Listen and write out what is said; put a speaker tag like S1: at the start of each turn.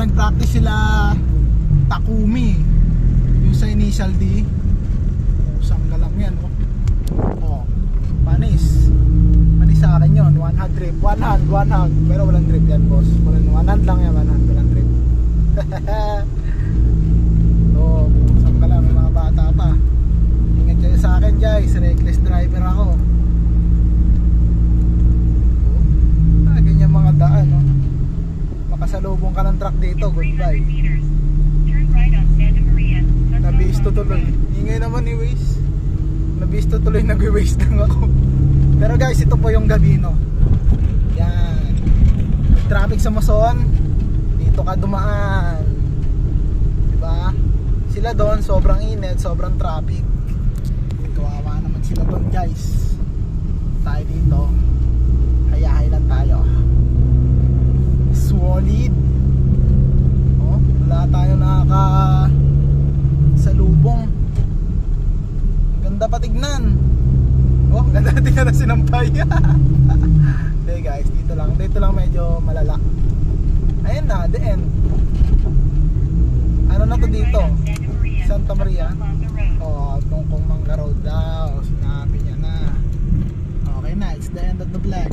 S1: nag-practice sila Takumi, yung sa initial D. Sangga lang yan, oh. Oh, panis sa akin yun, one hand drip, one hand, pero walang drip yan, boss. One hand lang yan, one hand, walang drip. So, sangga lang, may mga bata pa. Ingat kayo sa akin, guys, reckless driver ako. Ganyan mga daan, no? Makasalubong ka ng truck dito, goodbye. Nabisto tuloy. Ingay naman ni Waze. Nabisto tuloy, nag-waste lang ako. Pero guys, ito po yung Gabino. Yan. May traffic sa Mason, dito ka dumaan. Diba? Sila doon, sobrang init, sobrang traffic. Kawawa naman sila doon, guys. Tayo dito, hayahay lang tayo. Solid. Oh, wala tayo salubong. Ganda pa tignan. Oh, ganda tignan na sinampay. Okay guys, dito lang medyo malala. Ayun na, the end. Ano na to dito? Santa Maria. Oh, Tungkong Mangga Road daw. Sinabi niya na. Okay na, it's the end of the vlog.